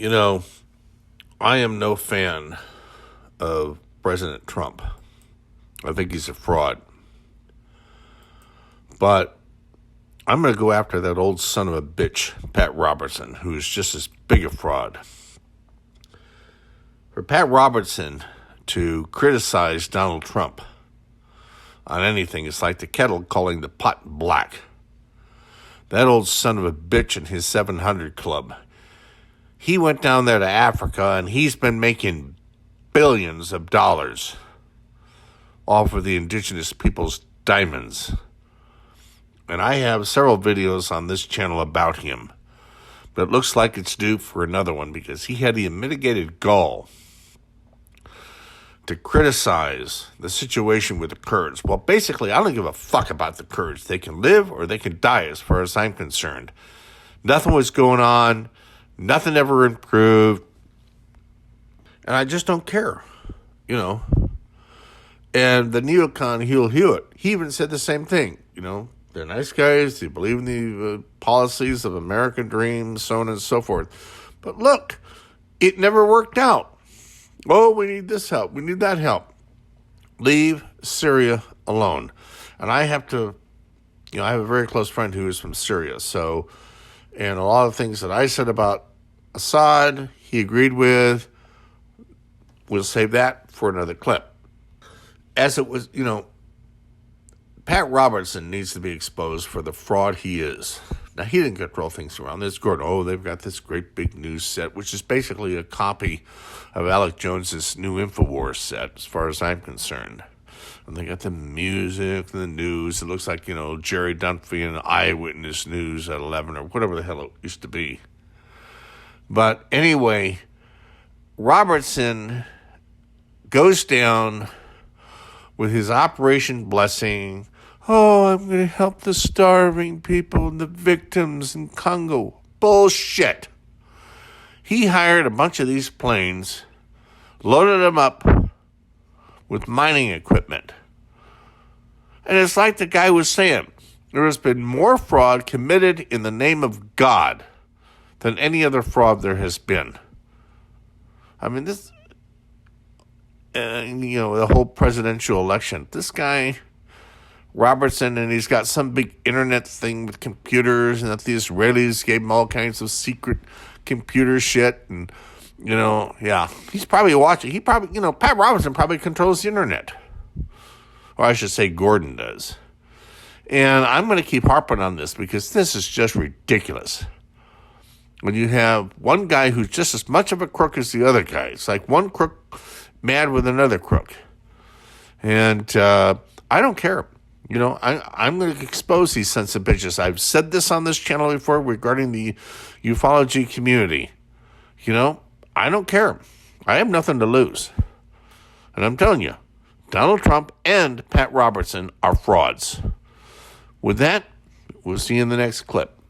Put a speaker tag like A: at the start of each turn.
A: You know, I am no fan of President Trump. I think he's a fraud. But I'm going to go after that old son of a bitch, Pat Robertson, who is just as big a fraud. For Pat Robertson to criticize Donald Trump on anything is like the kettle calling the pot black. That old son of a bitch and his 700 Club. He went down there to Africa and he's been making billions of dollars off of the indigenous people's diamonds. And I have several videos on this channel about him. But it looks like it's due for another one because he had the unmitigated gall to criticize the situation with the Kurds. Well, basically, I don't give a fuck about the Kurds. They can live or they can die as far as I'm concerned. Nothing was going on. Nothing ever improved. And I just don't care, you know. And the neocon Hugh Hewitt, he even said the same thing, you know. They're nice guys. They believe in the policies of American dreams, so on and so forth. But look, it never worked out. Oh, we need this help. We need that help. Leave Syria alone. And I have to, I have a very close friend who is from Syria. So, and a lot of things that I said about Assad, he agreed with. We'll save that for another clip. As it was, Pat Robertson needs to be exposed for the fraud he is. Now, he didn't control things around this. They've got this great big news set, which is basically a copy of Alec Jones's new InfoWars set, as far as I'm concerned. And they got the music and the news. It looks like, Jerry Dunphy and Eyewitness News at 11 or whatever the hell it used to be. But anyway, Robertson goes down with his Operation Blessing. Oh, I'm going to help the starving people and the victims in Congo. Bullshit. He hired a bunch of these planes, loaded them up with mining equipment. And it's like the guy was saying, there has been more fraud committed in the name of God than any other fraud there has been. I mean, this, the whole presidential election, this guy, Robertson, and he's got some big internet thing with computers, and that the Israelis gave him all kinds of secret computer shit, and, he's probably watching. He probably, Pat Robertson probably controls the internet. Or I should say Gordon does. And I'm going to keep harping on this because this is just ridiculous. When you have one guy who's just as much of a crook as the other guy. It's like one crook mad with another crook. And I don't care. I'm going to expose these sons of bitches. I've said this on this channel before regarding the ufology community. I don't care. I have nothing to lose. And I'm telling you, Donald Trump and Pat Robertson are frauds. With that, we'll see you in the next clip.